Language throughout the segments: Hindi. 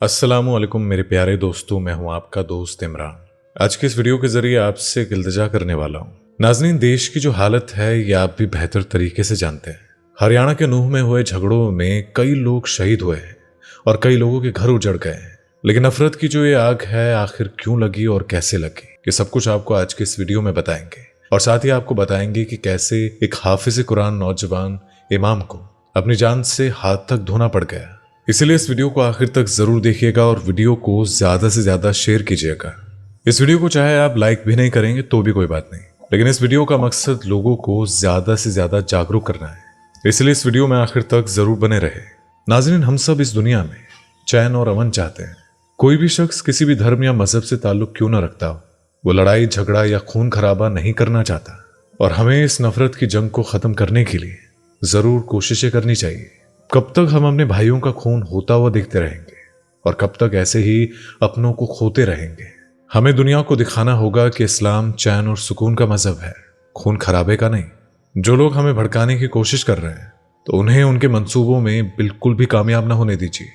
अस्सलामुअलैकुम मेरे प्यारे दोस्तों, मैं हूं आपका दोस्त इमरान। आज के इस वीडियो के जरिए आपसे एक इल्तिजा करने वाला हूं। नाज़रीन, देश की जो हालत है ये आप भी बेहतर तरीके से जानते हैं। हरियाणा के नूह में हुए झगड़ों में कई लोग शहीद हुए हैं और कई लोगों के घर उजड़ गए हैं। लेकिन नफरत की जो ये आग है आखिर क्यों लगी और कैसे लगी, ये सब कुछ आपको आज के इस वीडियो में बताएंगे। और साथ ही आपको बताएंगे कि कैसे एक हाफिज कुरान नौजवान इमाम को अपनी जान से हाथ तक धोना पड़ गया। इसलिए इस वीडियो को आखिर तक जरूर देखिएगा और वीडियो को ज्यादा से ज्यादा शेयर कीजिएगा। इस वीडियो को चाहे आप लाइक भी नहीं करेंगे तो भी कोई बात नहीं, लेकिन इस वीडियो का मकसद लोगों को ज्यादा से ज्यादा जागरूक करना है, इसलिए इस वीडियो में आखिर तक जरूर बने रहे। नाज़रीन, हम सब इस दुनिया में चैन और अमन चाहते हैं। कोई भी शख्स किसी भी धर्म या मजहब से ताल्लुक क्यों न रखता हो, वो लड़ाई झगड़ा या खून खराबा नहीं करना चाहता। और हमें इस नफरत की जंग को खत्म करने के लिए जरूर कोशिशें करनी चाहिए। कब तक हम अपने भाइयों का खून होता हुआ देखते रहेंगे और कब तक ऐसे ही अपनों को खोते रहेंगे। हमें दुनिया को दिखाना होगा कि इस्लाम चैन और सुकून का मजहब है, खून खराबे का नहीं। जो लोग हमें भड़काने की कोशिश कर रहे हैं तो उन्हें उनके मंसूबों में बिल्कुल भी कामयाब ना होने दीजिए।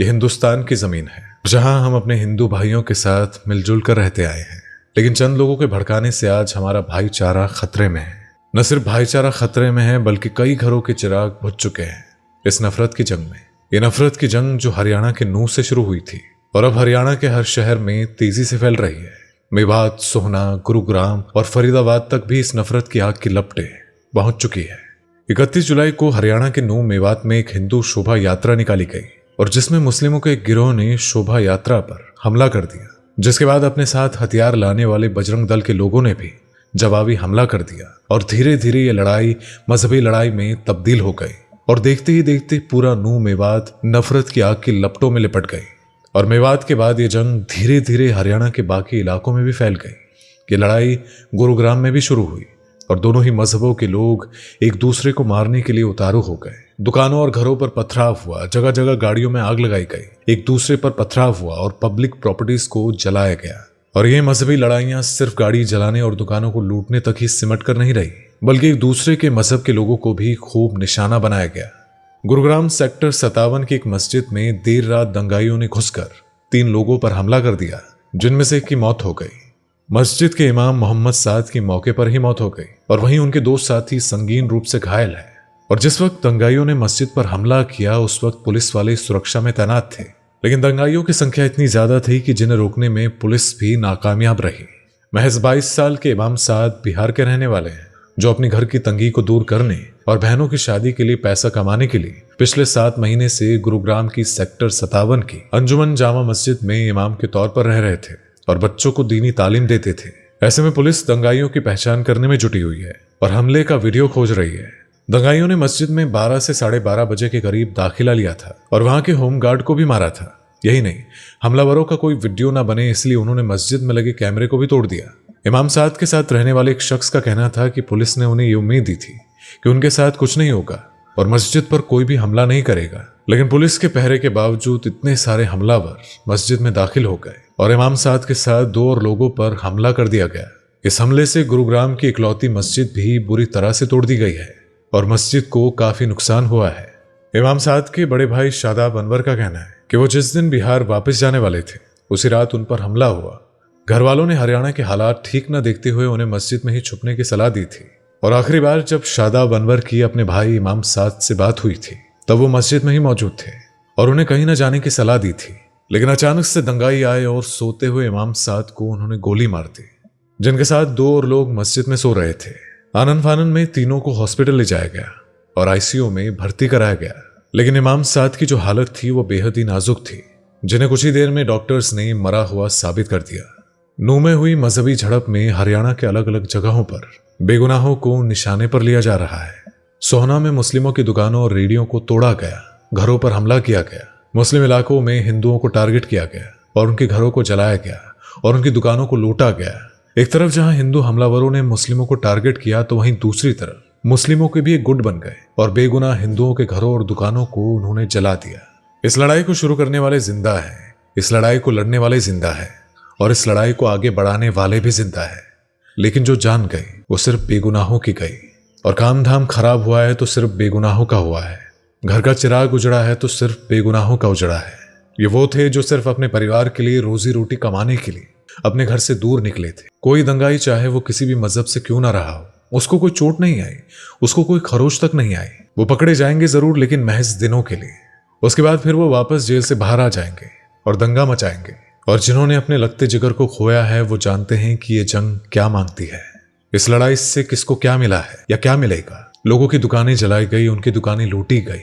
ये हिंदुस्तान की जमीन है जहां हम अपने हिंदू भाइयों के साथ मिलजुल कर रहते आए हैं, लेकिन चंद लोगों के भड़काने से आज हमारा भाईचारा खतरे में है। न सिर्फ भाईचारा खतरे में है बल्कि कई घरों के चिराग बुझ चुके हैं इस नफरत की जंग में। ये नफरत की जंग जो हरियाणा के नूह से शुरू हुई थी और अब हरियाणा के हर शहर में तेजी से फैल रही है। मेवात, सोहना, गुरुग्राम और फरीदाबाद तक भी इस नफरत की आग की लपटें पहुंच चुकी है। 31 जुलाई को हरियाणा के नूह मेवात में एक हिंदू शोभा यात्रा निकाली गई और जिसमें मुस्लिमों के एक गिरोह ने शोभा यात्रा पर हमला कर दिया, जिसके बाद अपने साथ हथियार लाने वाले बजरंग दल के लोगों ने भी जवाबी हमला कर दिया और धीरे धीरे ये लड़ाई मजहबी लड़ाई में तब्दील हो गई और देखते ही देखते पूरा नूह मेवात नफरत की आग की लपटों में लिपट गई। और मेवात के बाद ये जंग धीरे धीरे हरियाणा के बाकी इलाकों में भी फैल गई। ये लड़ाई गुरुग्राम में भी शुरू हुई और दोनों ही मजहबों के लोग एक दूसरे को मारने के लिए उतारू हो गए। दुकानों और घरों पर पथराव हुआ, जगह जगह गाड़ियों में आग लगाई गई, एक दूसरे पर पथराव हुआ और पब्लिक प्रॉपर्टीज को जलाया गया। और ये मजहबी लड़ाइयां सिर्फ गाड़ी जलाने और दुकानों को लूटने तक ही सिमट कर नहीं रही, बल्कि एक दूसरे के मजहब के लोगों को भी खूब निशाना बनाया गया। गुरुग्राम सेक्टर 57 की एक मस्जिद में देर रात दंगाइयों ने घुसकर 3 लोगों पर हमला कर दिया, जिनमें से एक की मौत हो गई। मस्जिद के इमाम मोहम्मद साद की मौके पर ही मौत हो गई और वहीं उनके 2 साथी संगीन रूप से घायल है। और जिस वक्त दंगाइयों ने मस्जिद पर हमला किया उस वक्त पुलिस वाले सुरक्षा में तैनात थे, लेकिन दंगाइयों की संख्या इतनी ज्यादा थी कि जिन्हें रोकने में पुलिस भी नाकामयाब रही। महज 22 साल के इमाम साद बिहार के रहने वाले हैं, जो अपनी घर की तंगी को दूर करने और बहनों की शादी के लिए पैसा कमाने के लिए पिछले 7 महीने से गुरुग्राम की सेक्टर 57 की अंजुमन जामा मस्जिद में इमाम के तौर पर रह रहे थे और बच्चों को दीनी तालीम देते थे। ऐसे में पुलिस दंगाइयों की पहचान करने में जुटी हुई है और हमले का वीडियो खोज रही है। दंगाइयों ने मस्जिद में 12 से 12:30 बजे के करीब दाखिला लिया था और वहां के होमगार्ड को भी मारा था। यही नहीं, हमलावरों का कोई वीडियो ना बने इसलिए उन्होंने मस्जिद में लगे कैमरे को भी तोड़ दिया। इमाम साद के साथ रहने वाले एक शख्स का कहना था कि पुलिस ने उन्हें ये उम्मीद दी थी कि उनके साथ कुछ नहीं होगा और मस्जिद पर कोई भी हमला नहीं करेगा, लेकिन पुलिस के पहरे के बावजूद इतने सारे हमलावर मस्जिद में दाखिल हो गए और इमाम साद के साथ 2 और लोगों पर हमला कर दिया गया। इस हमले से गुरुग्राम की इकलौती मस्जिद भी बुरी तरह से तोड़ दी गई है और मस्जिद को काफी नुकसान हुआ है। इमाम साद के बड़े भाई शादाब अनवर का कहना है कि वो जिस दिन बिहार वापस जाने वाले थे उसी रात उन पर हमला हुआ। घर वालों ने हरियाणा के हालात ठीक न देखते हुए उन्हें मस्जिद में ही छुपने की सलाह दी थी और आखिरी बार जब शादाब अनवर की अपने भाई इमाम साद से बात हुई थी तब वो मस्जिद में ही मौजूद थे और उन्हें कहीं न जाने की सलाह दी थी। लेकिन अचानक से दंगाई आए और सोते हुए इमाम साद को उन्होंने गोली मार दी, जिनके साथ 2 और लोग मस्जिद में सो रहे थे। आनन फानन में तीनों को हॉस्पिटल ले जाया गया और आईसीयू में भर्ती कराया गया, लेकिन इमाम साद की जो हालत थी वो बेहद ही नाजुक थी, जिन्हें कुछ ही देर में डॉक्टर्स ने मरा हुआ साबित कर दिया। नूह में हुई मजहबी झड़प में हरियाणा के अलग अलग जगहों पर बेगुनाहों को निशाने पर लिया जा रहा है। सोहना में मुस्लिमों की दुकानों और रेडियो को तोड़ा गया, घरों पर हमला किया गया, मुस्लिम इलाकों में हिंदुओं को टारगेट किया गया और उनके घरों को जलाया गया और उनकी दुकानों को लूटा गया। एक तरफ जहां हिंदू हमलावरों ने मुस्लिमों को टारगेट किया तो वहीं दूसरी तरफ मुस्लिमों के भी एक गुट बन गए और बेगुनाह हिंदुओं के घरों और दुकानों को उन्होंने जला दिया। इस लड़ाई को शुरू करने वाले जिंदा है, इस लड़ाई को लड़ने वाले जिंदा है और इस लड़ाई को आगे बढ़ाने वाले भी जिंदा है, लेकिन जो जान गई वो सिर्फ बेगुनाहों की गई। और काम धाम खराब हुआ है तो सिर्फ बेगुनाहों का हुआ है, घर का चिराग उजड़ा है तो सिर्फ बेगुनाहों का उजड़ा है। ये वो थे जो सिर्फ अपने परिवार के लिए, रोजी रोटी कमाने के लिए अपने घर से दूर निकले थे। कोई दंगाई, चाहे वो किसी भी मजहब से क्यों ना रहा हो, उसको कोई चोट नहीं आई, उसको कोई खरोच तक नहीं आई। वो पकड़े जाएंगे जरूर, लेकिन महज दिनों के लिए। उसके बाद फिर वो वापस जेल से बाहर आ जाएंगे और दंगा मचाएंगे। और जिन्होंने अपने लगते जिगर को खोया है वो जानते हैं कि ये जंग क्या मांगती है, इस लड़ाई से किसको क्या मिला है या क्या मिलेगा। लोगों की दुकानें जलाई गई, उनकी दुकानें लूटी गई,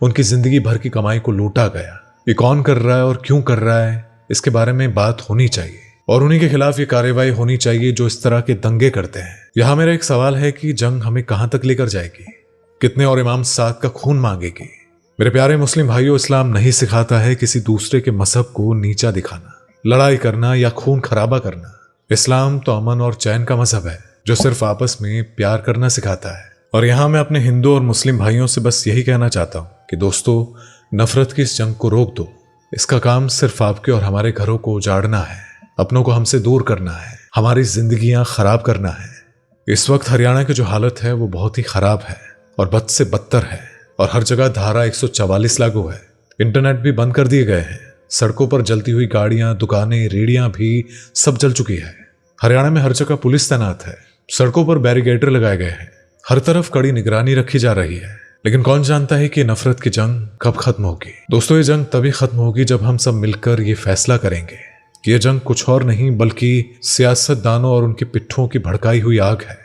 उनकी जिंदगी भर की कमाई को लूटा गया। ये कौन कर रहा है और क्यों कर रहा है, इसके बारे में बात होनी चाहिए और उन्हीं के खिलाफ ये कार्रवाई होनी चाहिए जो इस तरह के दंगे करते हैं। यहां मेरा एक सवाल है कि जंग हमें कहां तक लेकर जाएगी, कितने और इमाम साद का खून मांगेगी। मेरे प्यारे मुस्लिम भाइयों, इस्लाम नहीं सिखाता है किसी दूसरे के मजहब को नीचा दिखाना, लड़ाई करना या खून खराबा करना। इस्लाम तो अमन और चैन का मजहब है जो सिर्फ आपस में प्यार करना सिखाता है। और यहां मैं अपने हिंदू और मुस्लिम भाइयों से बस यही कहना चाहता हूं कि दोस्तों, नफरत की इस जंग को रोक दो। इसका काम सिर्फ आपके और हमारे घरों को उजाड़ना है, अपनों को हमसे दूर करना है, हमारी जिंदगियां खराब करना है। इस वक्त हरियाणा की जो हालत है वो बहुत ही खराब है और बद से बदतर है और हर जगह धारा 144 लागू है। इंटरनेट भी बंद कर दिए गए हैं, सड़कों पर जलती हुई गाड़ियां, दुकानें, रेहड़ियां भी सब जल चुकी है। हरियाणा में हर जगह पुलिस तैनात है, सड़कों पर बैरिकेटर लगाए गए हैं, हर तरफ कड़ी निगरानी रखी जा रही है। लेकिन कौन जानता है कि नफरत की जंग कब खत्म होगी। दोस्तों, ये जंग तभी खत्म होगी जब हम सब मिलकर ये फैसला करेंगे कि ये जंग कुछ और नहीं बल्कि सियासतदानों और उनकी पिट्ठों की भड़काई हुई आग है।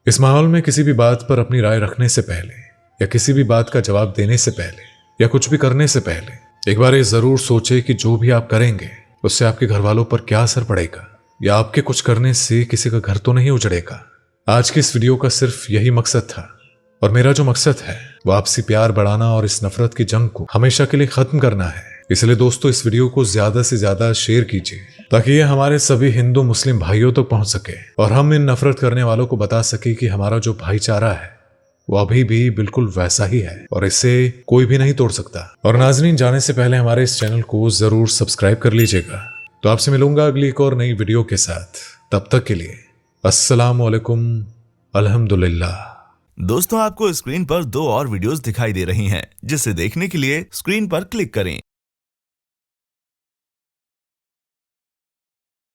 इस माहौल में किसी भी बात पर अपनी राय रखने से पहले या किसी भी बात का जवाब देने से पहले या कुछ भी करने से पहले एक बार ये जरूर सोचे कि जो भी आप करेंगे उससे आपके घर वालों पर क्या असर पड़ेगा, या आपके कुछ करने से किसी का घर तो नहीं उजड़ेगा। आज की इस वीडियो का सिर्फ यही मकसद था और मेरा जो मकसद है वो आपसी प्यार बढ़ाना और इस नफरत की जंग को हमेशा के लिए खत्म करना है। इसलिए दोस्तों, इस वीडियो को ज्यादा से ज्यादा शेयर कीजिए ताकि ये हमारे सभी हिंदू मुस्लिम भाइयों तक पहुंच सके और हम इन नफरत करने वालों को बता सके कि हमारा जो भाईचारा है वो अभी भी बिल्कुल वैसा ही है और इसे कोई भी नहीं तोड़ सकता। और नाज़रीन, जाने से पहले हमारे इस चैनल को जरूर सब्सक्राइब कर लीजिएगा। तो आपसे मिलूंगा अगली एक और नई वीडियो के साथ। तब तक के लिए अस्सलामु अलैकुम, अल्हम्दुलिल्लाह। दोस्तों, आपको स्क्रीन पर 2 और वीडियोस दिखाई दे रही हैं, जिसे देखने के लिए स्क्रीन पर क्लिक करें।